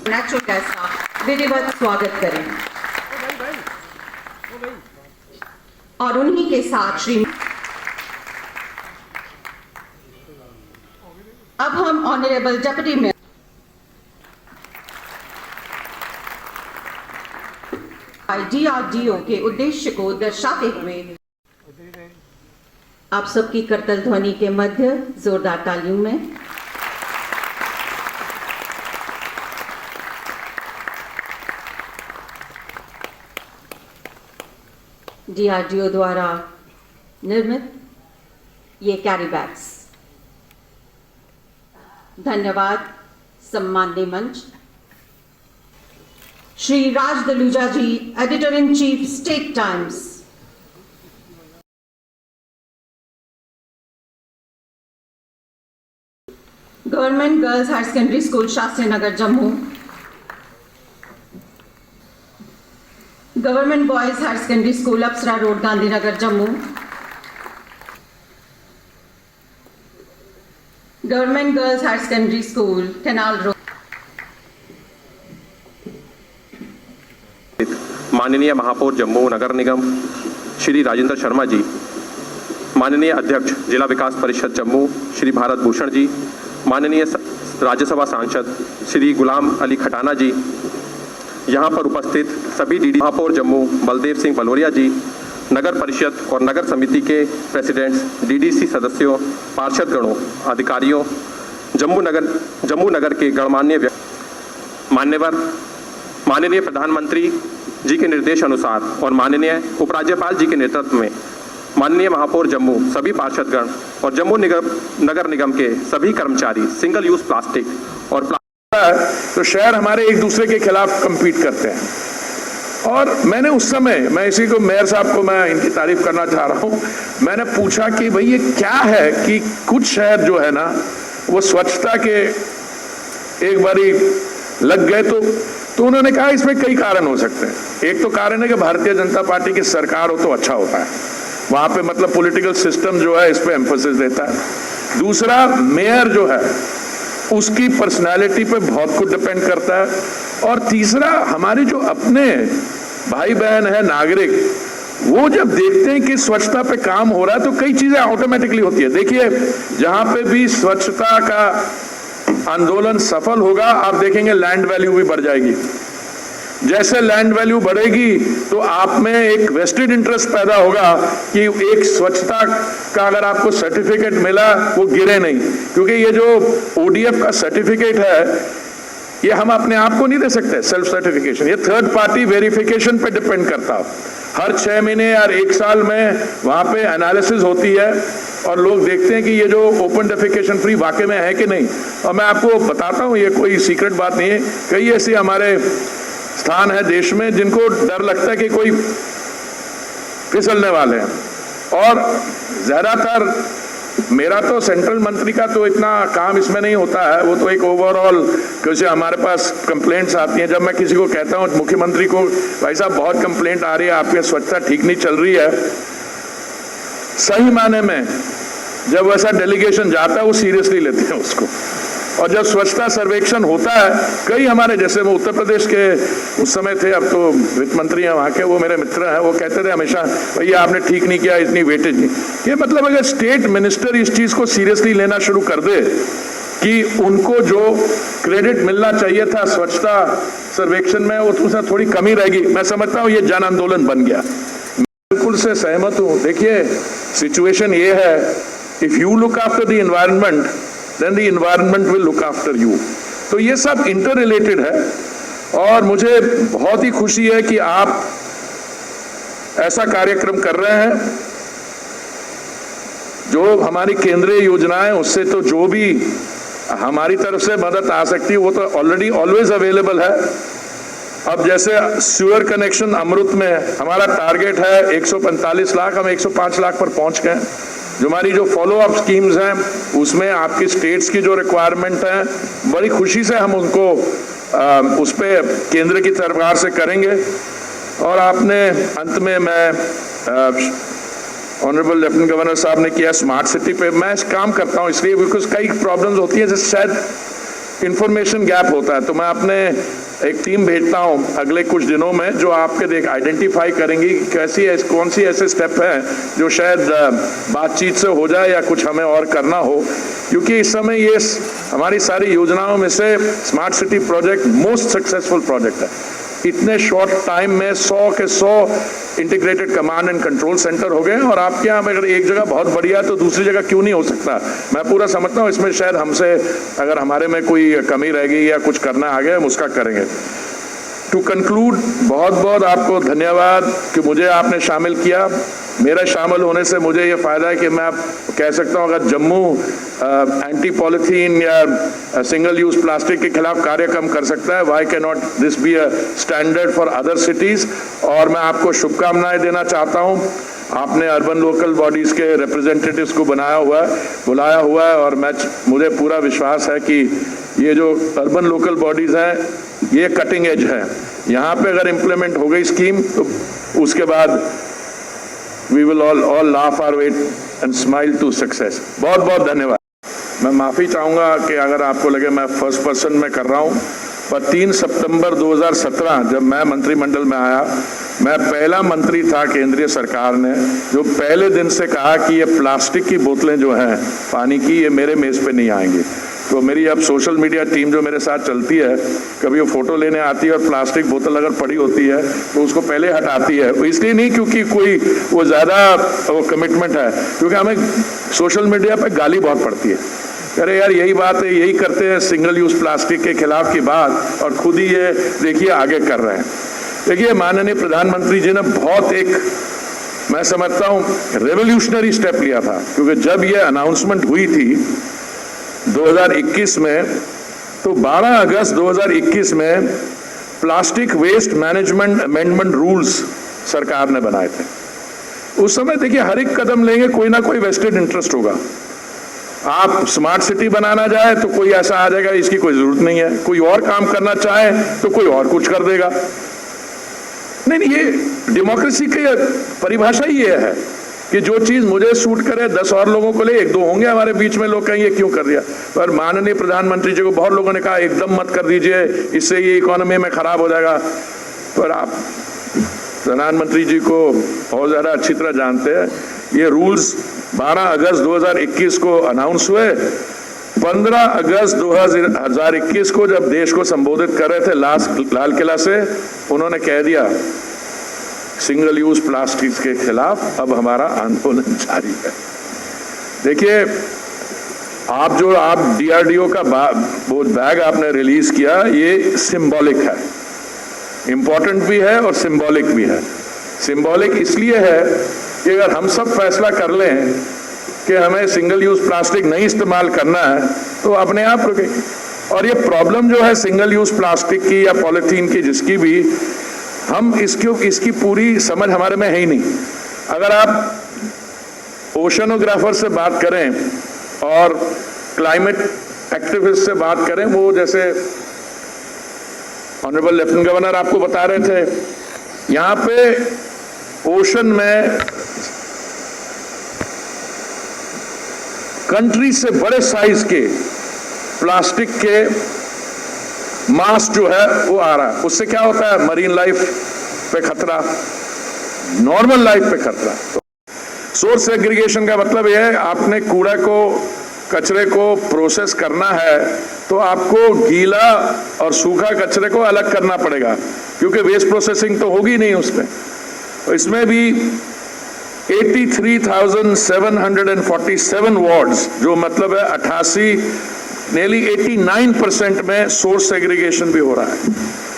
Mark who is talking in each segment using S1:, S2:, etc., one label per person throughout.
S1: Natural gas का विधिवत स्वागत करें और उन्हीं के साथ श्री अब हम ऑनरेबल डिप्टी मेयर DRDO के उद्देश्य को दर्शाते हुए आप सबकी करतल ध्वनि के मध्य जोरदार तालियों में DRDO द्वारा निर्मित ये कैरी बैग्स। धन्यवाद। सम्माननीय मंच Shri Raj Daluja ji, editor in chief, State Times. Government girls higher secondary school Shastri Nagar Jammu, government boys higher secondary school Apsara road Gandhinagar Jammu, government girls higher secondary school canal road.
S2: माननीय महापौर जम्मू नगर निगम श्री राजेंद्र शर्मा जी, माननीय अध्यक्ष जिला विकास परिषद जम्मू श्री भारत भूषण जी, माननीय राज्यसभा सांसद श्री गुलाम अली खटाना जी, यहाँ पर उपस्थित सभी DD महापौर जम्मू बलदेव सिंह बलोरिया जी, नगर परिषद और नगर समिति के प्रेसिडेंट्स, DDC सदस्यों, पार्षदगणों, अधिकारियों, जम्मू नगर के गणमान्य मान्यवर, माननीय प्रधानमंत्री जी के निर्देश अनुसार और माननीय उपराज्यपाल जी के नेतृत्व में माननीय महापौर जम्मू, सभी पार्षदगण और जम्मू नगर निगम के सभी कर्मचारी सिंगल यूज प्लास्टिक और
S3: तो शहर हमारे एक दूसरे के खिलाफ compete करते हैं। और मैंने उस समय, मैं इसी को मेयर साहब को मैं इनकी तारीफ करना चाह रहा हूँ, मैंने पूछा कि भाई ये क्या है कि कुछ शहर जो है ना वो स्वच्छता के एक बारी लग गए तो उन्होंने कहा इसमें कई कारण हो सकते हैं। एक तो कारण है कि भारतीय जनता पार्टी की सरकार हो तो अच्छा होता है, वहां पे मतलब पॉलिटिकल सिस्टम जो है इस पे एम्फोसिस देता है। दूसरा, मेयर जो है उसकी पर्सनालिटी पे बहुत कुछ डिपेंड करता है। और तीसरा, हमारे जो अपने भाई बहन है नागरिक, वो जब देखते हैं कि स्वच्छता पे काम हो रहा है तो कई चीजें ऑटोमेटिकली होती है। देखिए, जहां पे भी स्वच्छता का आंदोलन सफल होगा, आप देखेंगे लैंड वैल्यू भी बढ़ जाएगी। जैसे लैंड वैल्यू बढ़ेगी तो आप में एक वेस्टेड इंटरेस्ट पैदा होगा कि एक स्वच्छता का अगर आपको सर्टिफिकेट मिला वो गिरे नहीं, क्योंकि ये जो ODF का सर्टिफिकेट है ये हम अपने आप को नहीं दे सकते, सेल्फ सर्टिफिकेशन, ये थर्ड पार्टी वेरिफिकेशन पे डिपेंड करता है। हर 6 महीने या 1 साल में वहां पे एनालिसिस होती है और लोग देखते हैं कि ये जो ओपन डेफिकेशन फ्री वाकई में है कि नहीं। और मैं आपको बताता हूँ, ये कोई सीक्रेट बात नहीं है, कई ऐसे हमारे स्थान है देश में जिनको डर लगता है कि कोई फिसलने वाले हैं। और ज्यादातर मेरा तो सेंट्रल मंत्री का तो इतना काम इसमें नहीं होता है, वो तो एक ओवरऑल, क्योंकि हमारे पास कंप्लेंट्स आती हैं। जब मैं किसी को कहता हूँ मुख्यमंत्री को, भाई साहब बहुत कंप्लेंट आ रही है, आपकी स्वच्छता ठीक नहीं चल रही है, सही माने में जब वैसा डेलीगेशन जाता है वो सीरियसली लेते हैं उसको। और जब स्वच्छता सर्वेक्षण होता है, कई हमारे, जैसे वो उत्तर प्रदेश के उस समय थे, अब तो वित्त मंत्री हैं वहाँ के, वो मेरे मित्र हैं, वो कहते थे हमेशा, भैया आपने ठीक नहीं किया, इतनी वेटेज नहीं। ये मतलब अगर स्टेट मिनिस्टर इस चीज को सीरियसली लेना शुरू कर दे कि उनको जो क्रेडिट मिलना चाहिए था स्वच्छता सर्वेक्षण में वो उसमें थोड़ी कमी रहेगी, मैं समझता हूँ ये जन आंदोलन बन गया। बिल्कुल से सहमत हूँ। देखिए, सिचुएशन ये है, if you look after the environment then the environment will look after you। तो ये सब इंटर रिलेटेड है और मुझे बहुत ही खुशी है कि आप ऐसा कार्यक्रम कर रहे हैं। जो हमारी केंद्रीय योजनाएं, उससे तो जो भी हमारी तरफ से मदद आ सकती है वो तो ऑलरेडी ऑलवेज अवेलेबल है। अब जैसे सीवर कनेक्शन अमृत में हमारा टारगेट है 145 लाख, हम 105 लाख पर पहुंच गए। जो हमारी जो फॉलो अप स्कीम्स हैं उसमें आपकी स्टेट्स की जो रिक्वायरमेंट है, बड़ी खुशी से हम उनको उस पे केंद्र की सरकार से करेंगे। और आपने अंत में, मैं ऑनरेबल लेफ्टिनेंट गवर्नर साहब ने किया स्मार्ट सिटी पे, मैं काम करता हूं इसलिए बिकॉज कई प्रॉब्लम्स होती हैं, जैसे शायद इंफॉर्मेशन गैप होता है। तो मैं अपने एक टीम भेजता हूं अगले कुछ दिनों में जो आपके आइडेंटिफाई करेंगी कौन सी ऐसे स्टेप हैं जो शायद बातचीत से हो जाए या कुछ हमें और करना हो, क्योंकि इस समय ये हमारी सारी योजनाओं में से smart city project most successful project है। इतने शॉर्ट टाइम में 100 के 100 integrated command and control centre हो गए हैं, और आपके यहाँ अगर एक जगह बहुत बढ़िया है तो दूसरी जगह क्यों नहीं हो सकता। मैं पूरा समझता हूँ इसमें शायद हमसे अगर हमारे में कोई कमी रह गई या कुछ करना आ गया हम उसका करेंगे। टू कंक्लूड, बहुत बहुत आपको धन्यवाद कि मुझे आपने शामिल किया। मेरा शामिल होने से मुझे ये फायदा है कि मैं कह सकता हूँ अगर जम्मू एंटी पॉलीथीन या सिंगल यूज प्लास्टिक के खिलाफ कार्यक्रम कर सकता है, why can not this be a standard for other cities. और मैं आपको शुभकामनाएं देना चाहता हूँ। आपने अर्बन लोकल बॉडीज के रिप्रेजेंटेटिव्स को बुलाया हुआ है और मुझे पूरा विश्वास है कि ये जो अर्बन लोकल बॉडीज हैं ये कटिंग एज है। यहाँ पे अगर इम्प्लीमेंट हो गई स्कीम तो उसके बाद we will all laugh our way and smile to success. बहुत बहुत धन्यवाद। मैं माफ़ी चाहूँगा कि अगर आपको लगे मैं फर्स्ट पर्सन में कर रहा हूँ, पर 3 सितंबर 2017 जब मैं मंत्रिमंडल में आया, मैं पहला मंत्री था केंद्रीय सरकार ने जो पहले दिन से कहा कि ये प्लास्टिक की बोतलें जो हैं पानी की, ये मेरे मेज़ पे नहीं आएंगी। तो मेरी अब सोशल मीडिया टीम जो मेरे साथ चलती है, कभी वो फोटो लेने आती है और प्लास्टिक बोतल अगर पड़ी होती है तो उसको पहले हटाती है। इसलिए नहीं क्योंकि कोई वो ज़्यादा वो कमिटमेंट है, क्योंकि हमें सोशल मीडिया पे गाली बहुत पड़ती है। अरे यार यही बात है, यही करते हैं सिंगल यूज प्लास्टिक के खिलाफ की बात और खुद ही ये देखिए आगे कर रहे हैं। देखिए माननीय प्रधानमंत्री जी ने बहुत एक मैं समझता हूँ रेवोल्यूशनरी स्टेप लिया था, क्योंकि जब ये अनाउंसमेंट हुई थी 2021 में, तो 12 अगस्त 2021 में plastic waste management amendment rules सरकार ने बनाए थे। उस समय देखिए हर एक कदम लेंगे कोई ना कोई वेस्टेड इंटरेस्ट होगा। आप स्मार्ट सिटी बनाना चाहे तो कोई ऐसा आ जाएगा इसकी कोई जरूरत नहीं है, कोई और काम करना चाहे तो कोई और कुछ कर देगा। नहीं, ये डेमोक्रेसी की परिभाषा ही ये है कि जो चीज मुझे सूट करे 10 और लोगों को ले, 1-2 होंगे हमारे बीच में लोग कहेंगे क्यों कर दिया। पर माननीय प्रधानमंत्री जी को बहुत लोगों ने कहा एकदम मत कर दीजिए, इससे ये इकोनॉमी में खराब हो जाएगा। पर आप प्रधानमंत्री जी को बहुत ज्यादा अच्छी तरह जानते हैं। ये रूल्स 12 अगस्त 2021 को अनाउंस हुए। 15 अगस्त 2021 को जब देश को संबोधित कर रहे थे लाल किला से, उन्होंने कह दिया सिंगल यूज प्लास्टिक के खिलाफ अब हमारा आंदोलन जारी है। देखिए आप DRDO का वो बैग आपने रिलीज किया, ये सिंबॉलिक है, इंपॉर्टेंट भी है और सिंबॉलिक भी है। सिंबॉलिक इसलिए है कि अगर हम सब फैसला कर लें कि हमें सिंगल यूज प्लास्टिक नहीं इस्तेमाल करना है तो अपने आप रुकेगी। और ये प्रॉब्लम जो है सिंगल यूज प्लास्टिक की या पॉलिथीन की जिसकी भी, हम इसकी पूरी समझ हमारे में है ही नहीं। अगर आप ओशनोग्राफर से बात करें और क्लाइमेट एक्टिविस्ट से बात करें, वो जैसे ऑनरेबल लेफ्टिनेंट गवर्नर आपको बता रहे थे, यहाँ पे ओशन में कंट्री से बड़े साइज के प्लास्टिक के मास जो है वो आ रहा है। उससे क्या होता है, मरीन लाइफ पे खतरा, नॉर्मल लाइफ पे खतरा। सोर्स सेग्रीगेशन का मतलब यह है आपने कचरे को प्रोसेस करना है तो आपको गीला और सूखा कचरे को अलग करना पड़ेगा, क्योंकि वेस्ट प्रोसेसिंग तो होगी नहीं उसमें। तो इसमें भी 83,747 वार्ड्स, जो मतलब है 89% में सोर्स सेग्रीगेशन भी हो रहा है।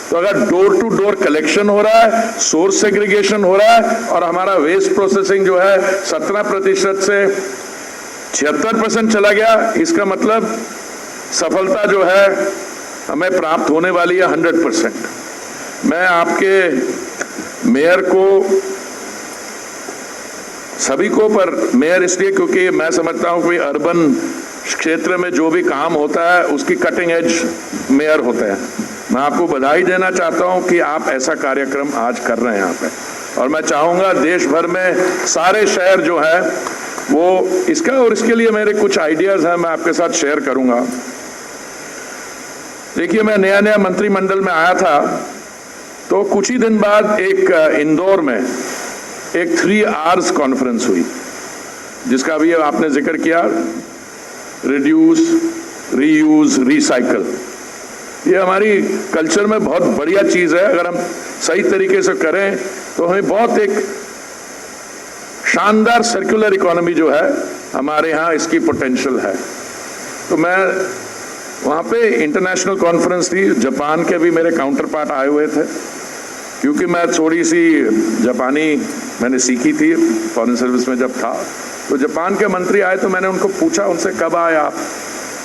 S3: तो अगर डोर टू डोर कलेक्शन हो रहा है, सोर्स सेग्रीगेशन हो रहा है और हमारा वेस्ट प्रोसेसिंग जो है 17% से 76% चला गया, इसका मतलब सफलता जो है हमें प्राप्त होने वाली है 100%। मैं आपके मेयर को, सभी को, पर मेयर इसलिए क्योंकि मैं समझता हूं कोई अर्बन क्षेत्र में जो भी काम होता है उसकी कटिंग एज मेयर होते हैं। मैं आपको बधाई देना चाहता हूं कि आप ऐसा कार्यक्रम आज कर रहे हैं यहाँ पे, और मैं चाहूँगा देश भर में सारे शहर जो है वो इसका, और इसके लिए मेरे कुछ आइडियाज़ हैं मैं आपके साथ शेयर करूँगा। देखिए, मैं नया नया मंत्रिमंडल में आया था, तो कुछ ही दिन बाद एक इंदौर में एक 3 आवर्स कॉन्फ्रेंस हुई, जिसका भी आपने जिक्र किया, रिड्यूस, रीयूज, रिसाइकल। ये हमारी कल्चर में बहुत बढ़िया चीज है। अगर हम सही तरीके से करें तो हमें बहुत एक शानदार सर्कुलर इकोनॉमी जो है हमारे यहाँ, इसकी पोटेंशियल है। तो मैं वहाँ पे इंटरनेशनल कॉन्फ्रेंस थी, जापान के भी मेरे काउंटर पार्ट आए हुए थे, क्योंकि मैं थोड़ी सी जापानी मैंने सीखी थी फॉरेन सर्विस में जब था। तो जापान के मंत्री आए तो मैंने उनको पूछा, उनसे कब आया आप?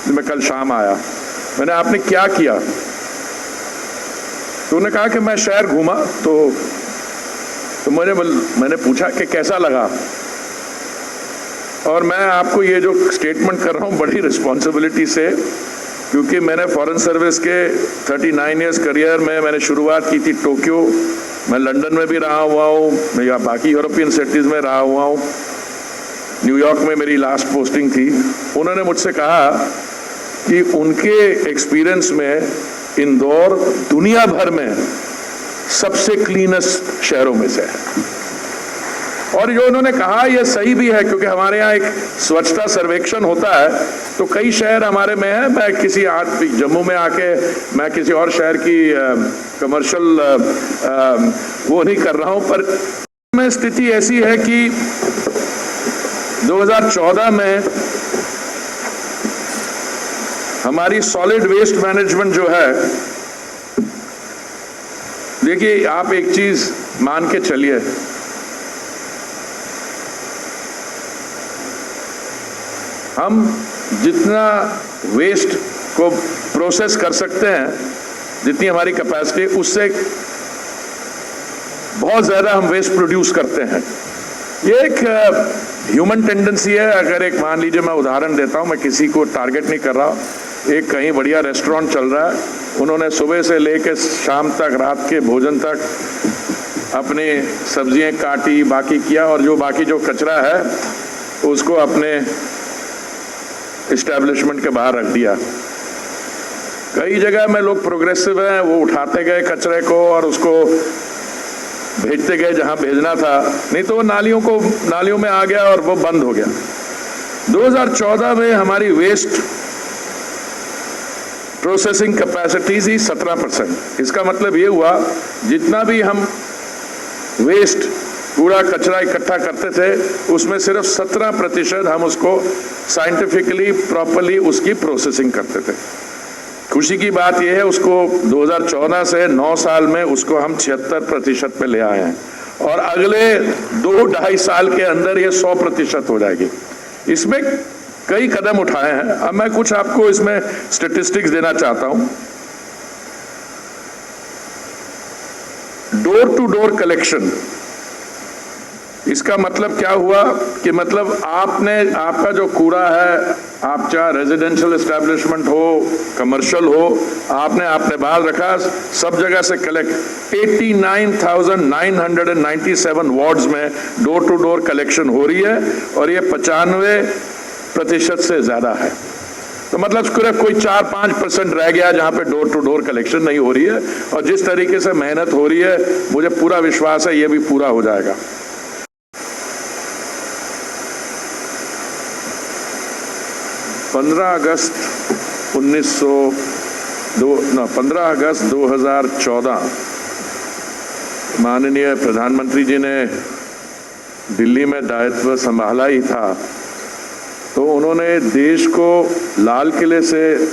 S3: मैं कल शाम आया। मैंने, आपने क्या किया? तो उन्होंने कहा कि मैं शहर घूमा, तो मैंने पूछा कि कैसा लगा। और मैं आपको ये जो स्टेटमेंट कर रहा हूँ बड़ी रिस्पॉन्सिबिलिटी से, क्योंकि मैंने फॉरेन सर्विस के 39 इयर्स करियर में मैंने शुरुआत की थी टोक्यो, मैं लंदन में भी रहा हुआ हूँ, या बाकी यूरोपियन सिटीज़ में रहा हुआ हूँ, न्यूयॉर्क में मेरी लास्ट पोस्टिंग थी। उन्होंने मुझसे कहा कि उनके एक्सपीरियंस में इंदौर दुनिया भर में सबसे क्लीनेस्ट शहरों में से है। और जो उन्होंने कहा ये सही भी है, क्योंकि हमारे यहाँ एक स्वच्छता सर्वेक्षण होता है, तो कई शहर हमारे में है। मैं किसी जम्मू में आके मैं किसी और शहर की कमर्शियल वो नहीं कर रहा हूँ, पर में स्थिति ऐसी है कि 2014 में हमारी सॉलिड वेस्ट मैनेजमेंट जो है, देखिए आप एक चीज मान के चलिए, हम जितना वेस्ट को प्रोसेस कर सकते हैं, जितनी हमारी कैपेसिटी, उससे बहुत ज्यादा हम वेस्ट प्रोड्यूस करते हैं। ये एक ह्यूमन टेंडेंसी है। अगर एक मान लीजिए, मैं उदाहरण देता हूँ, मैं किसी को टारगेट नहीं कर रहा, एक कहीं बढ़िया रेस्टोरेंट चल रहा है, उन्होंने सुबह से लेकर शाम तक, रात के भोजन तक अपनी सब्जियां काटी, बाकी किया, और जो बाकी जो कचरा है उसको अपने इस्टेब्लिशमेंट के बाहर रख दिया। कई जगह में लोग प्रोग्रेसिव हैं, वो उठाते गए कचरे को और उसको भेजते गए जहां भेजना था, नहीं तो वो नालियों में आ गया और वो बंद हो गया। 2014 में हमारी वेस्ट प्रोसेसिंग कैपेसिटी थी 17%। इसका मतलब ये हुआ, जितना भी हम वेस्ट कूड़ा कचरा इकट्ठा करते थे, उसमें सिर्फ 17% हम उसको साइंटिफिकली प्रॉपरली उसकी प्रोसेसिंग करते थे। खुशी की बात यह है, उसको 2014 से 9 साल में उसको हम 76% पे ले आए हैं, और अगले 2-2.5 साल के अंदर ये 100% हो जाएगी। इसमें कई कदम उठाए हैं। अब मैं कुछ आपको इसमें स्टेटिस्टिक्स देना चाहता हूं। डोर टू डोर कलेक्शन, इसका मतलब क्या हुआ कि मतलब आपका जो कूड़ा है, आप चाहे रेजिडेंशियल एस्टेब्लिशमेंट हो, कमर्शियल हो, आपने बाहर रखा, सब जगह से कलेक्ट 89,997 वार्ड्स में डोर टू डोर कलेक्शन हो रही है, और ये 95% से ज्यादा है। तो मतलब सिर्फ कोई 4-5% रह गया जहां पे डोर टू डोर कलेक्शन नहीं हो रही है। और जिस तरीके से मेहनत हो रही है, मुझे पूरा विश्वास है ये भी पूरा हो जाएगा। 15 अगस्त 2014 माननीय प्रधानमंत्री जी ने दिल्ली में दायित्व संभाला ही था, तो उन्होंने देश को लाल किले से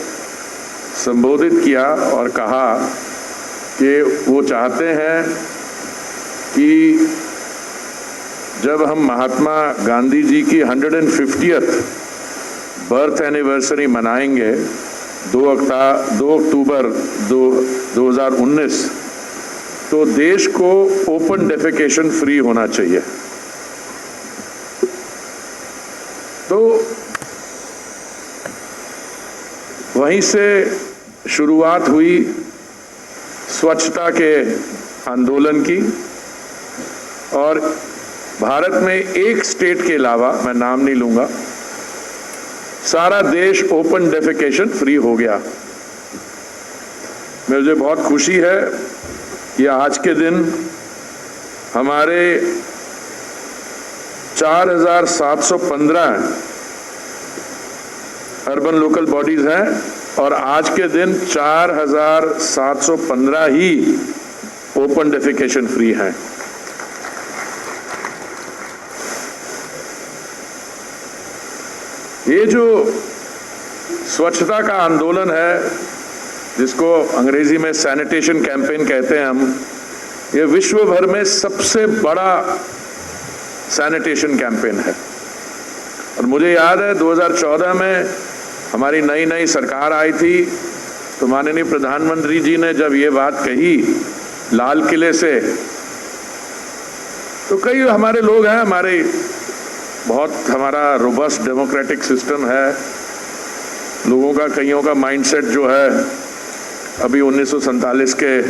S3: संबोधित किया और कहा कि वो चाहते हैं कि जब हम महात्मा गांधी जी की 150th बर्थ एनिवर्सरी मनाएंगे 2 अक्टूबर 2019, तो देश को ओपन डेफिकेशन फ्री होना चाहिए। तो वहीं से शुरुआत हुई स्वच्छता के आंदोलन की, और भारत में एक स्टेट के अलावा, मैं नाम नहीं लूंगा, सारा देश ओपन डेफिकेशन फ्री हो गया। मुझे बहुत खुशी है कि आज के दिन हमारे 4,715 अर्बन लोकल बॉडीज हैं और आज के दिन 4,715 ही ओपन डेफिकेशन फ्री हैं। ये जो स्वच्छता का आंदोलन है, जिसको अंग्रेजी में सैनिटेशन कैंपेन कहते हैं हम, ये विश्व भर में सबसे बड़ा सैनिटेशन कैंपेन है। और मुझे याद है 2014 में हमारी नई सरकार आई थी, तो माननीय प्रधानमंत्री जी ने जब ये बात कही लाल किले से, तो कई हमारे लोग हैं, हमारा रोबस्ट डेमोक्रेटिक सिस्टम है, लोगों का कईयों का माइंडसेट जो है अभी 1947 के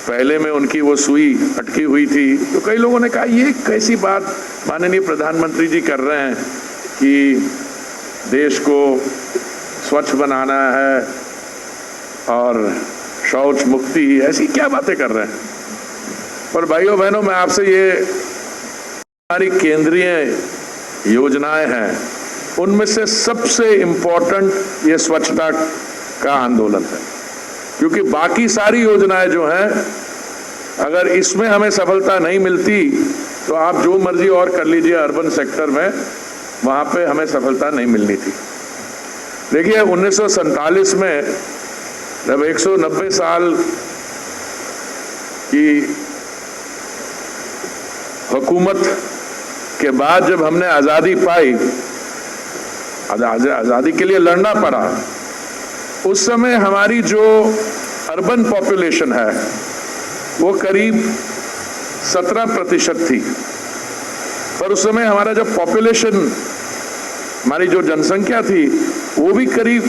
S3: पहले में उनकी वो सुई अटकी हुई थी। तो कई लोगों ने कहा ये कैसी बात माननीय प्रधानमंत्री जी कर रहे हैं कि देश को स्वच्छ बनाना है और शौच मुक्ति, ऐसी क्या बातें कर रहे हैं। पर भाइयों बहनों, मैं आपसे ये हमारी केंद्रीय योजनाएं हैं, उनमें से सबसे इम्पोर्टेंट ये स्वच्छता का आंदोलन है, क्योंकि बाकी सारी योजनाएं जो हैं, अगर इसमें हमें सफलता नहीं मिलती तो आप जो मर्जी और कर लीजिए अर्बन सेक्टर में, वहां पे हमें सफलता नहीं मिलनी थी। देखिए 1947 में जब 190 साल की हुकूमत के बाद जब हमने आज़ादी पाई, आज़ादी के लिए लड़ना पड़ा, उस समय हमारी जो अर्बन पॉपुलेशन है वो करीब 17% थी। पर उस समय हमारा जब पॉपुलेशन, हमारी जो जनसंख्या थी, वो भी करीब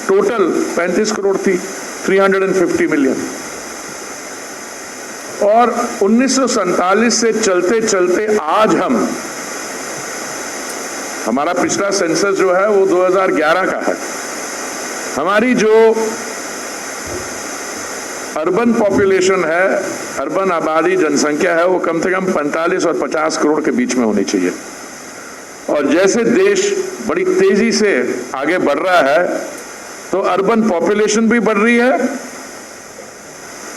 S3: टोटल 35 करोड़ थी, 350 मिलियन। और 1947 से चलते चलते आज हमारा पिछला सेंसस जो है वो 2011 का है। हमारी जो अर्बन पॉपुलेशन है, अर्बन आबादी जनसंख्या है, वो कम से कम 45 और 50 करोड़ के बीच में होनी चाहिए। और जैसे देश बड़ी तेजी से आगे बढ़ रहा है तो अर्बन पॉपुलेशन भी बढ़ रही है।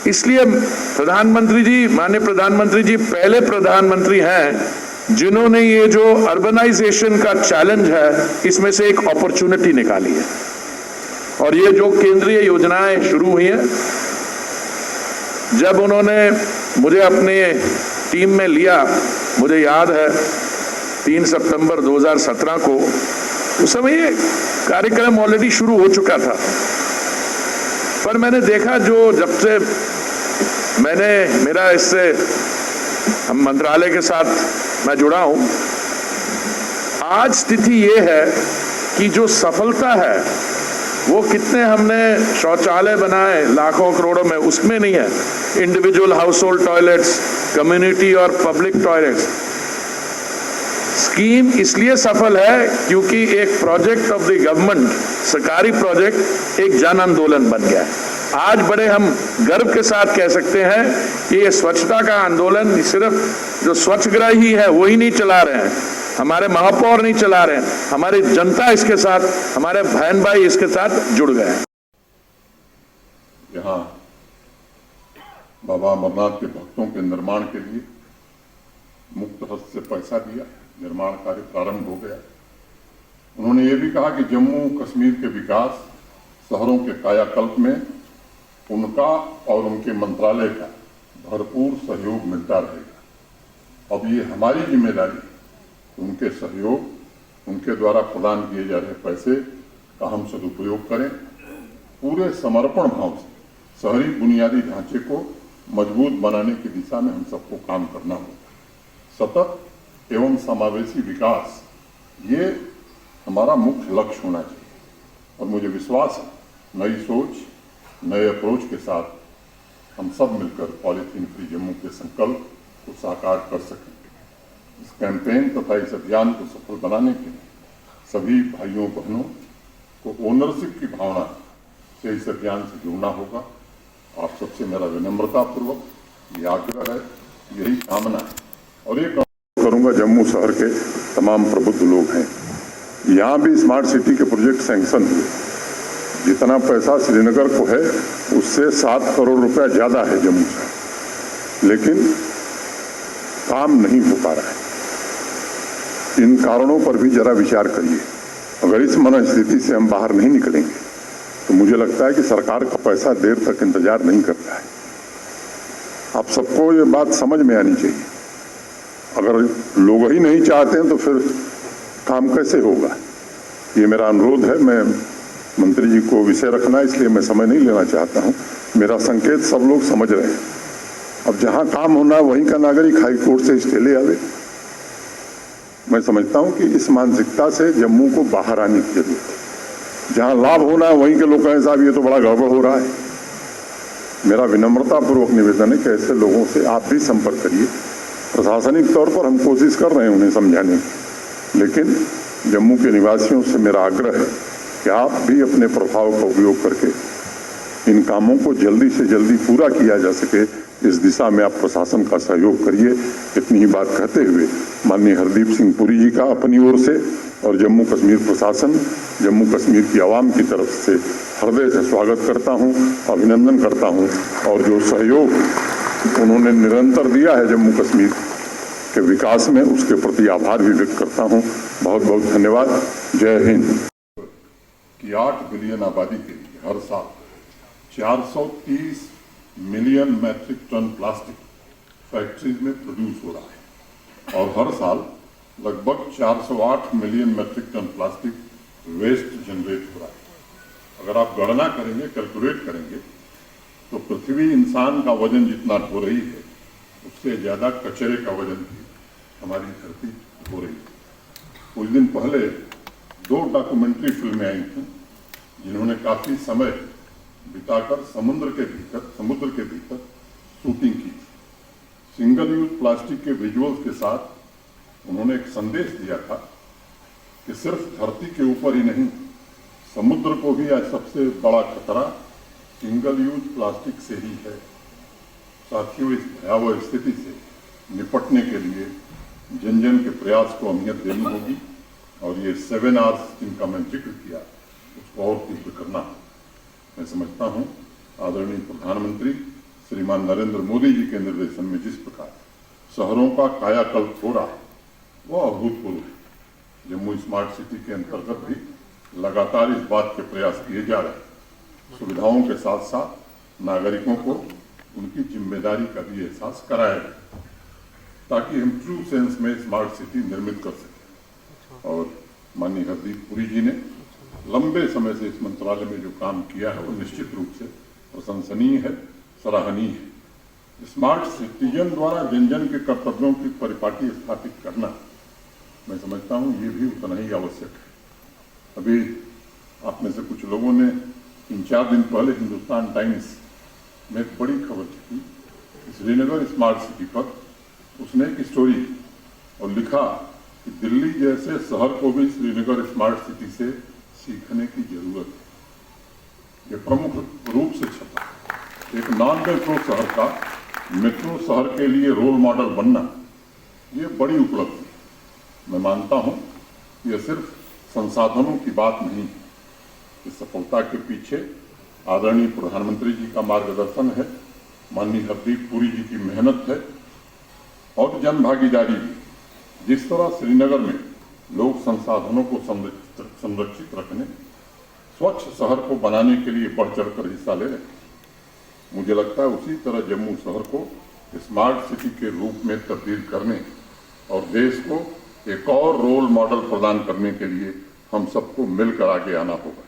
S3: इसलिए प्रधानमंत्री जी, माननीय प्रधानमंत्री जी पहले प्रधानमंत्री हैं जिन्होंने ये जो अर्बनाइजेशन का चैलेंज है, इसमें से एक अपॉर्चुनिटी निकाली है। और ये जो केंद्रीय योजनाएं शुरू हुई हैं, जब उन्होंने मुझे अपने टीम में लिया, मुझे याद है 3 सितंबर 2017 को, उस समय ये कार्यक्रम ऑलरेडी शुरू हो चुका था। पर मैंने देखा जो जब से मेरा इससे हम मंत्रालय के साथ मैं जुड़ा हूं, आज स्थिति ये है कि जो सफलता है वो कितने हमने शौचालय बनाए लाखों करोड़ों में, उसमें नहीं है। Individual house hold toilets, community और पब्लिक टॉयलेट्स स्कीम इसलिए सफल है क्योंकि एक प्रोजेक्ट ऑफ द गवर्नमेंट, सरकारी प्रोजेक्ट, एक जन आंदोलन बन गया है। आज बड़े हम गर्व के साथ कह सकते हैं कि ये स्वच्छता का आंदोलन सिर्फ जो स्वच्छग्रही है वही नहीं चला रहे हैं, हमारे महापौर नहीं चला रहे हैं, हमारी जनता इसके साथ, हमारे बहन भाई इसके साथ जुड़ गए हैं।
S4: यहाँ बाबा अमरनाथ के भक्तों के निर्माण के लिए मुक्त हस्त से पैसा दिया, निर्माण कार्य प्रारंभ हो गया। उन्होंने ये भी कहा कि जम्मू कश्मीर के विकास, शहरों के कायाकल्प में उनका और उनके मंत्रालय का भरपूर सहयोग मिलता रहेगा। अब ये हमारी जिम्मेदारी है, उनके सहयोग, उनके द्वारा प्रदान किए जा रहे पैसे का हम सदुपयोग करें। पूरे समर्पण भाव से शहरी बुनियादी ढांचे को मजबूत बनाने की दिशा में हम सबको काम करना होगा। सतत एवं समावेशी विकास, ये हमारा मुख्य लक्ष्य होना चाहिए। और मुझे विश्वास है नई सोच, नए अप्रोच के साथ हम सब मिलकर पॉलीथीन फ्री जम्मू के संकल्प को साकार कर सकेंगे। इस कैंपेन तथा इस अभियान को सफल बनाने के लिए सभी भाइयों बहनों को ओनरशिप की भावना से इस अभियान से जुड़ना होगा। आप सबसे मेरा विनम्रतापूर्वक ये आग्रह है, यही कामना है। और ये करूंगा, जम्मू शहर के तमाम प्रबुद्ध लोग हैं, यहाँ भी स्मार्ट सिटी के प्रोजेक्ट सैंक्शन हुए। जितना पैसा श्रीनगर को है उससे 7 करोड़ रुपया ज्यादा है जम्मू से, लेकिन काम नहीं हो पा रहा है। इन कारणों पर भी जरा विचार करिए। अगर इस मनस्थिति से हम बाहर नहीं निकलेंगे तो मुझे लगता है कि सरकार का पैसा देर तक इंतजार नहीं करता है। आप सबको ये बात समझ में आनी चाहिए। अगर लोग ही नहीं चाहते हैं तो फिर काम कैसे होगा? ये मेरा अनुरोध है। मैं मंत्री जी को विषय रखना, इसलिए मैं समय नहीं लेना चाहता हूं। मेरा संकेत सब लोग समझ रहे हैं। अब जहां काम होना है वहीं का नागरिक हाई कोर्ट से स्टे ले आवे। मैं समझता हूं कि इस मानसिकता से जम्मू को बाहर आने की जरूरत है। जहां लाभ होना है वहीं के लोग कहें साहब ये तो बड़ा गड़बड़ हो रहा है। मेरा विनम्रतापूर्वक निवेदन है कि ऐसे लोगों से आप भी संपर्क करिए। प्रशासनिक तौर पर हम कोशिश कर रहे हैं उन्हें समझाने की, लेकिन जम्मू के निवासियों से मेरा आग्रह है कि आप भी अपने प्रभाव का उपयोग करके इन कामों को जल्दी से जल्दी पूरा किया जा सके, इस दिशा में आप प्रशासन का सहयोग करिए। इतनी ही बात कहते हुए माननीय हरदीप सिंह पुरी जी का अपनी ओर से और जम्मू कश्मीर प्रशासन, जम्मू कश्मीर की आवाम की तरफ से हृदय से स्वागत करता हूं, अभिनंदन करता हूं। और जो सहयोग उन्होंने निरंतर दिया है जम्मू कश्मीर के विकास में, उसके प्रति आभार भी व्यक्त करता हूं। बहुत बहुत धन्यवाद। जय हिंद। कि 8 बिलियन आबादी के लिए हर साल 430 million metric ton plastic factories में प्रोड्यूस हो रहा है और हर साल लगभग 408 million metric ton plastic waste generate हो रहा है। अगर आप गणना करेंगे, कैलकुलेट करेंगे, तो पृथ्वी इंसान का वजन जितना ढो रही है उससे ज्यादा कचरे का वजन भी हमारी धरती हो रही है। कुछ दिन पहले 2 डॉक्यूमेंट्री फिल्में आई थी जिन्होंने काफी समय बिताकर समुद्र के भीतर शूटिंग की। सिंगल यूज प्लास्टिक के विजुअल्स के साथ उन्होंने एक संदेश दिया था कि सिर्फ धरती के ऊपर ही नहीं, समुद्र को भी आज सबसे बड़ा खतरा सिंगल यूज प्लास्टिक से ही है। साथियों, इस भयावह स्थिति से निपटने के लिए जन जन के प्रयास को अहमियत देनी होगी और ये 7 Rs जिनका मैं जिक्र किया उसको और तीव्र करना है। मैं समझता हूं आदरणीय प्रधानमंत्री श्रीमान नरेंद्र मोदी जी के निर्देशन में जिस प्रकार शहरों का कायाकल्प हो रहा है वो अभूतपूर्व है। जम्मू स्मार्ट सिटी के अंतर्गत भी लगातार इस बात के प्रयास किए जा रहे हैं, सुविधाओं के साथ साथ नागरिकों को उनकी जिम्मेदारी का भी एहसास कराया जाए ताकि हम ट्रू सेंस में स्मार्ट सिटी निर्मित कर सकें। और माननीय हरदीप पुरी जी ने लंबे समय से इस मंत्रालय में जो काम किया है वो निश्चित रूप से प्रशंसनीय है, सराहनीय है। स्मार्ट सिटीजन द्वारा जन जन के कर्तव्यों की परिपाटी स्थापित करना, मैं समझता हूँ ये भी उतना ही आवश्यक है। अभी आप में से कुछ लोगों ने 3-4 दिन पहले हिंदुस्तान टाइम्स में एक बड़ी खबर छपी, श्रीनगर स्मार्ट सिटी पर उसने एक स्टोरी और लिखा कि दिल्ली जैसे शहर को भी श्रीनगर स्मार्ट सिटी से सीखने की जरूरत है। ये प्रमुख रूप से छपा। एक नॉन मेट्रो शहर का मेट्रो शहर के लिए रोल मॉडल बनना, ये बड़ी उपलब्धि है। मैं मानता हूं ये सिर्फ संसाधनों की बात नहीं है। इस सफलता के पीछे आदरणीय प्रधानमंत्री जी का मार्गदर्शन है, माननीय हरदीप पुरी जी की मेहनत है और जन भागीदारी भी। जिस तरह श्रीनगर में लोग संसाधनों को संरक्षित रखने, स्वच्छ शहर को बनाने के लिए बढ़ चढ़कर हिस्सा ले रहे हैं, मुझे लगता है उसी तरह जम्मू शहर को स्मार्ट सिटी के रूप में तब्दील करने और देश को एक और रोल मॉडल प्रदान करने के लिए हम सबको मिलकर आगे आना होगा।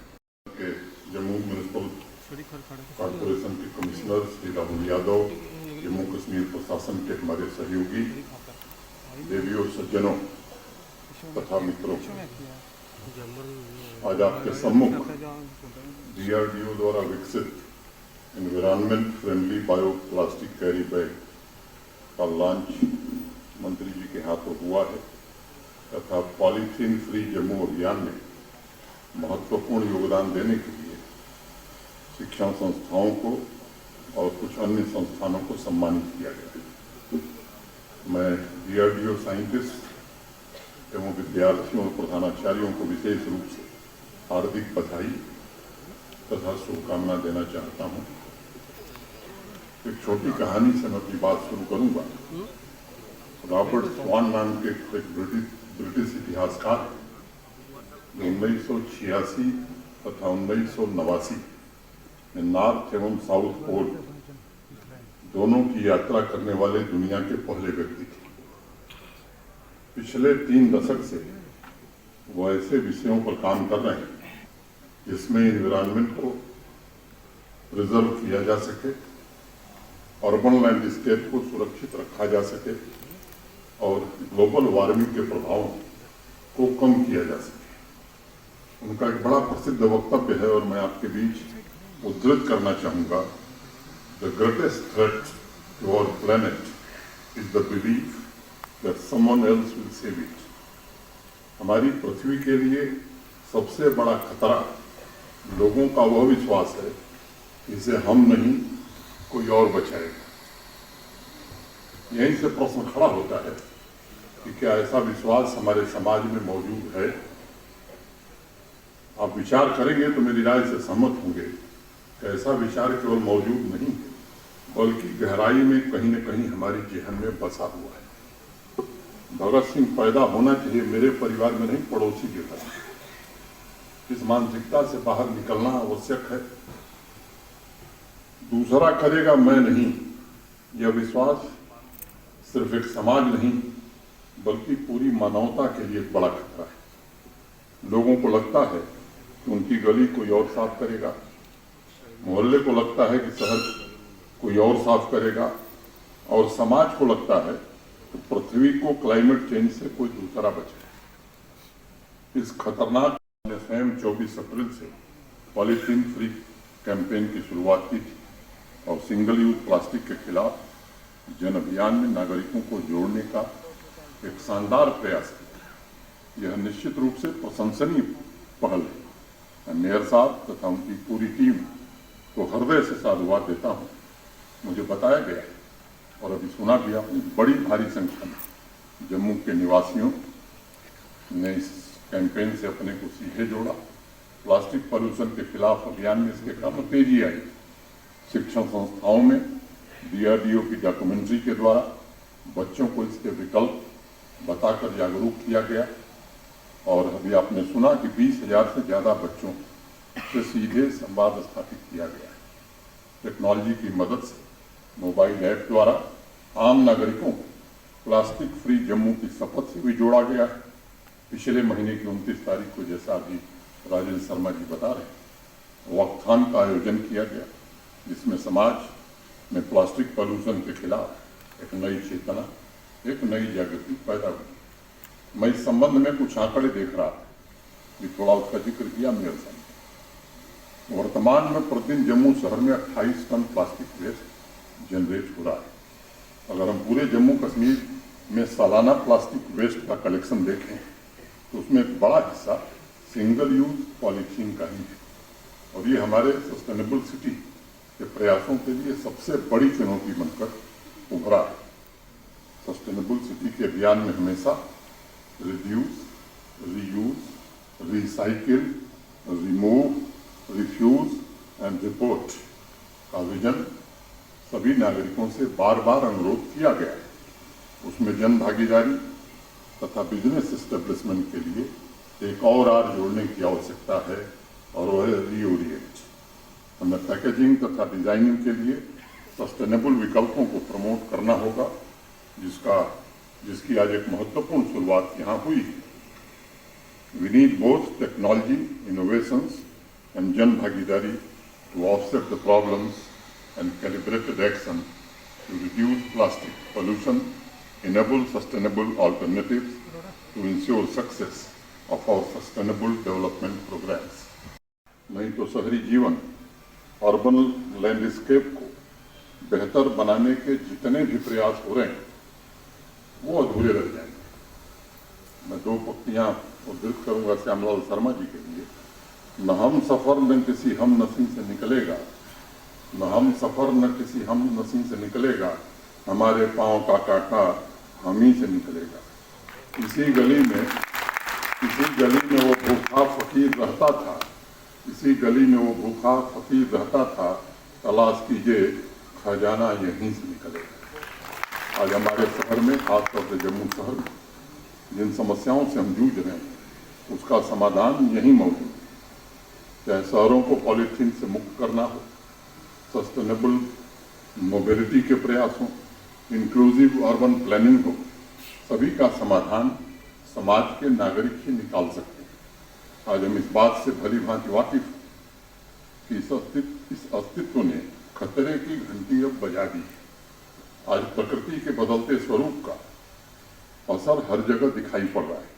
S4: जम्मू म्युनिसिपल कॉर्पोरेशन के कमिश्नर श्री राहुल यादव, जम्मू कश्मीर प्रशासन के हमारे सहयोगी, देवियों, सज्जनों तथा मित्रों, आज आपके सम्मुख DRDO द्वारा विकसित environment friendly bio plastic carry bag का लॉन्च मंत्री जी के हाथों हुआ है तथा पॉलीथीन फ्री जम्मू अभियान में महत्वपूर्ण योगदान देने के लिए शिक्षण संस्थाओं को और कुछ अन्य संस्थानों को सम्मानित किया गया। मैं DRDO साइंटिस्ट एवं विद्यार्थियों और प्रधानाचार्यों को विशेष रूप से हार्दिक बधाई तथा शुभकामना देना चाहता हूँ। एक छोटी कहानी से मैं अपनी बात शुरू करूंगा। रॉबर्ट स्वान नाम के एक ब्रिटिश इतिहासकार जो 1986 तथा 1989 में नॉर्थ एवं साउथ पोल दोनों की यात्रा करने वाले दुनिया के पहले व्यक्ति थे। पिछले 3 दशक से वो ऐसे विषयों पर काम कर रहे हैं जिसमें एनवायरनमेंट को प्रिजर्व किया जा सके, अर्बन लैंडस्केप को सुरक्षित रखा जा सके और ग्लोबल वार्मिंग के प्रभाव को कम किया जा सके। उनका एक बड़ा प्रसिद्ध वक्तव्य है और मैं आपके बीच उद्धृत करना चाहूंगा। The greatest threat to our planet is the belief that someone else will save it. हमारी पृथ्वी के लिए सबसे बड़ा खतरा लोगों का वह विश्वास है कि इसे हम नहीं कोई और बचाएगा। यहीं से प्रश्न खड़ा होता है कि क्या ऐसा विश्वास हमारे समाज में मौजूद है? आप विचार करेंगे तो मेरी राय से सहमत होंगे कि ऐसा विचार केवल मौजूद नहीं बल्कि गहराई में कहीं न कहीं हमारी जेहन में बसा हुआ है। भगत सिंह पैदा होना चाहिए मेरे परिवार में नहीं, पड़ोसी के घर। इस मानसिकता से बाहर निकलना आवश्यक है। दूसरा करेगा मैं नहीं, यह विश्वास सिर्फ एक समाज नहीं बल्कि पूरी मानवता के लिए एक बड़ा खतरा है। लोगों को लगता है कि उनकी गली कोई और साफ करेगा, मोहल्ले को लगता है कि शहर कोई और साफ करेगा और समाज को लगता है कि पृथ्वी को क्लाइमेट चेंज से कोई दूसरा बचाए। इस खतरनाक ने स्वयं 24 अप्रैल से पॉलीथीन फ्री कैंपेन की शुरुआत की थी और सिंगल यूज प्लास्टिक के खिलाफ जन अभियान में नागरिकों को जोड़ने का एक शानदार प्रयास किया। यह निश्चित रूप से प्रशंसनीय पहल है। मैं मेयर साहब तथा उनकी पूरी टीम को हृदय से साधुवाद देता हूँ। मुझे बताया गया है और अभी सुना भी आपने, बड़ी भारी संख्या में जम्मू के निवासियों ने इस कैंपेन से अपने को सीधे जोड़ा। प्लास्टिक पॉल्यूशन के खिलाफ अभियान में इसके काफी तेजी आई। शिक्षण संस्थाओं में DRDO की डॉक्यूमेंट्री के द्वारा बच्चों को इसके विकल्प बताकर जागरूक किया गया और अभी आपने सुना कि 20,000 से ज़्यादा बच्चों से सीधे संवाद स्थापित किया गया है। टेक्नोलॉजी की मदद से मोबाइल ऐप द्वारा आम नागरिकों को प्लास्टिक फ्री जम्मू की शपथ से भी जोड़ा गया है। पिछले महीने की 29 तारीख को, जैसा अभी राजेंद्र शर्मा जी बता रहे हैं, वक्थान का आयोजन किया गया जिसमें समाज में प्लास्टिक पॉल्यूशन के खिलाफ एक नई चेतना, एक नई जागृति पैदा हुई। मैं इस संबंध में कुछ आंकड़े देख रहा था कि थोड़ा उसका जिक्र किया मेयर साहब। वर्तमान में प्रतिदिन जम्मू शहर में 28 टन प्लास्टिक वेस्ट जनरेट हो रहा है। अगर हम पूरे जम्मू कश्मीर में सालाना प्लास्टिक वेस्ट का कलेक्शन देखें तो उसमें एक बड़ा हिस्सा सिंगल यूज पॉलीथीन का ही है और ये हमारे सस्टेनेबल सिटी के प्रयासों के लिए सबसे बड़ी चुनौती बनकर उभरा है। सस्टेनेबल सिटी के अभियान में हमेशा reduce, reuse, recycle, remove, refuse and report का विजन सभी नागरिकों से बार बार अनुरोध किया गया है। उसमें जन भागीदारी तथा बिजनेस एस्टेब्लिशमेंट के लिए एक और आर जोड़ने की आवश्यकता है और वह है रीओरिएंट। हमें पैकेजिंग तथा डिजाइनिंग के लिए सस्टेनेबल विकल्पों को प्रमोट करना होगा जिसकी आज एक महत्वपूर्ण शुरुआत यहाँ हुई है। We need both technology innovations and जन भागीदारी to offset the problems and calibrated action to reduce plastic pollution, enable sustainable alternatives to ensure success of our sustainable development programs. नहीं तो शहरी जीवन, अर्बन लैंडस्केप को बेहतर बनाने के जितने भी प्रयास हो रहे हैं वो अधूरे रह जाएंगे। मैं 2 पंक्तियां उद्धृत करूंगा श्यामलाल शर्मा जी के लिए। न हम सफर न किसी हम नसीब से निकलेगा, न हम सफर न किसी हम नसीब से निकलेगा, हमारे पांव का कांटा हम ही से निकलेगा। इसी गली में वो भूखा फकीर रहता था, इसी गली में वो भूखा फकीर रहता था, तलाश कीजिए खजाना यहीं से निकलेगा। आज हमारे शहर में, खासतौर से जम्मू शहर में, जिन समस्याओं से हम जूझ रहे हैं उसका समाधान यहीं मौजूद है। चाहे शहरों को पॉलीथीन से मुक्त करना हो, सस्टेनेबल मोबिलिटी के प्रयास हो, इंक्लूसिव अर्बन प्लानिंग हो, सभी का समाधान समाज के नागरिक ही निकाल सकते हैं। आज हम इस बात से भली भांति वाकिफ हैं कि इस अस्तित्व ने खतरे की घंटी अब बजा दी है। आज प्रकृति के बदलते स्वरूप का असर हर जगह दिखाई पड़ रहा है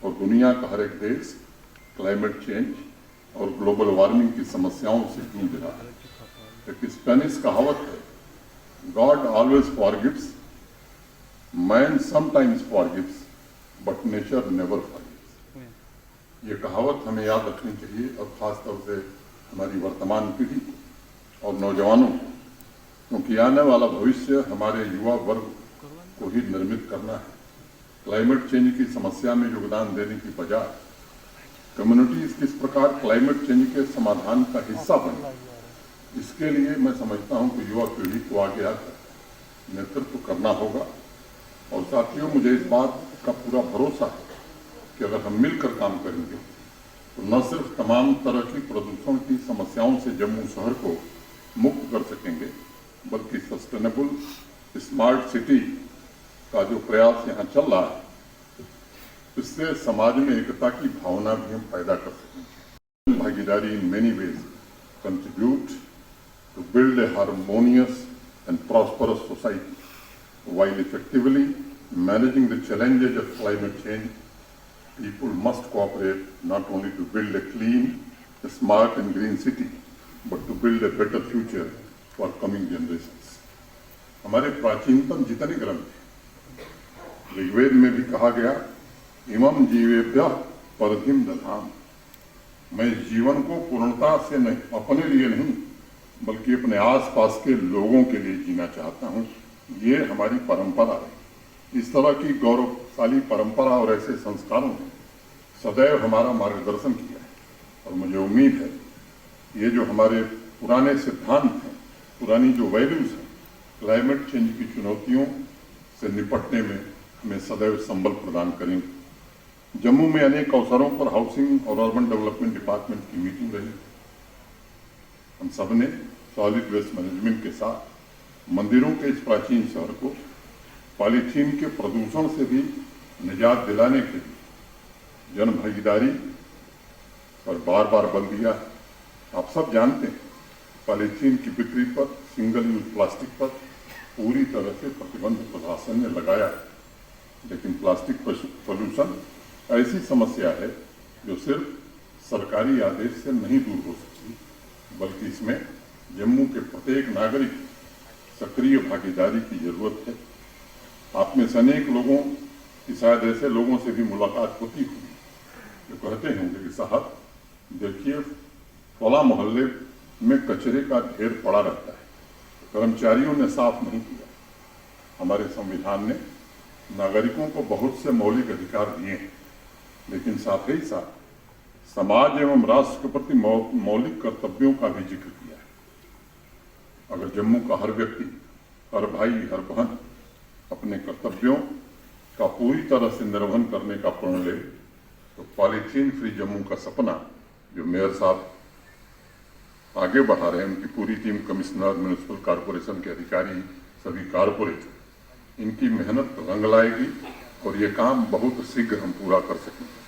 S4: और दुनिया का हर एक देश क्लाइमेट चेंज और ग्लोबल वार्मिंग की समस्याओं से जूझ रहा है। एक स्पेनिश कहावत है, God always forgives, man sometimes forgives, but nature never forgives. ये कहावत हमें याद रखनी चाहिए और खासतौर से हमारी वर्तमान पीढ़ी और नौजवानों को, क्योंकि आने वाला भविष्य हमारे युवा वर्ग को ही निर्मित करना है। क्लाइमेट चेंज की समस्या में योगदान देने की बजाय कम्युनिटीज किस प्रकार क्लाइमेट चेंज के समाधान का हिस्सा बने, इसके लिए मैं समझता हूं कि युवा पीढ़ी को आगे आकर नेतृत्व करना होगा। और साथियों, मुझे इस बात का पूरा भरोसा है कि अगर हम मिलकर काम करेंगे तो न सिर्फ तमाम तरह की प्रदूषण की समस्याओं से जम्मू शहर को मुक्त कर सकेंगे, बल्कि सस्टेनेबल स्मार्ट सिटी का जो प्रयास यहाँ चल रहा है, इससे समाज में एकता की भावना भी हम पैदा कर सकेंगे। भागीदारी in many ways contribute to build a harmonious and prosperous society. While effectively managing the challenges of climate change, people must cooperate not only to build a clean, a smart and green city, but to build a better future for coming generations. हमारे प्राचीनतम जितने ग्रंथ हैं, ऋग्वेद में भी कहा गया, इमं जीवेभ्यः परधिम दधाम, मैं जीवन को पूर्णता से नहीं, अपने लिए नहीं, बल्कि अपने आसपास के लोगों के लिए जीना चाहता हूँ। ये हमारी परंपरा है। इस तरह की गौरवशाली परंपरा और ऐसे संस्कारों ने सदैव हमारा मार्गदर्शन किया है और मुझे उम्मीद है ये जो हमारे पुराने सिद्धांत हैं, पुरानी जो वैल्यूज हैं, क्लाइमेट चेंज की चुनौतियों से निपटने में हमें सदैव संबल प्रदान करेंगे। जम्मू में अनेक अवसरों पर हाउसिंग और अर्बन डेवलपमेंट डिपार्टमेंट की मीटिंग रही। हम सब ने सॉलिड वेस्ट मैनेजमेंट के साथ मंदिरों के इस प्राचीन शहर को पॉलीथीन के प्रदूषण से भी निजात दिलाने के लिए जन भागीदारी पर बार बार बल दिया है। आप सब जानते हैं पॉलीथीन की बिक्री पर, सिंगल यूज प्लास्टिक पर पूरी तरह से प्रतिबंध प्रशासन ने लगाया है, लेकिन प्लास्टिक पोल्यूशन ऐसी समस्या है जो सिर्फ सरकारी आदेश से नहीं दूर हो सकती, बल्कि इसमें जम्मू के प्रत्येक नागरिक सक्रिय भागीदारी की जरूरत है। आप में से अनेक लोगों की शायद ऐसे लोगों से भी मुलाकात होती होगी जो कहते होंगे कि साहब देखिए फला मोहल्ले में कचरे का ढेर पड़ा रहता है, कर्मचारियों ने साफ नहीं किया। हमारे संविधान ने नागरिकों को बहुत से मौलिक अधिकार दिए हैं, लेकिन साथ ही साथ समाज एवं राष्ट्र के प्रति मौलिक कर्तव्यों का भी जिक्र किया है। अगर जम्मू का हर व्यक्ति, हर भाई, हर बहन अपने कर्तव्यों का पूरी तरह से निर्वहन करने का प्रण ले तो पॉलीथीन फ्री जम्मू का सपना जो मेयर साहब आगे बढ़ा रहे हैं, उनकी पूरी टीम, कमिश्नर, म्यूनिसिपल कॉरपोरेशन के अधिकारी, सभी कारपोरेटर, इनकी मेहनत रंग लाएगी और ये काम बहुत शीघ्र हम पूरा कर सकेंगे।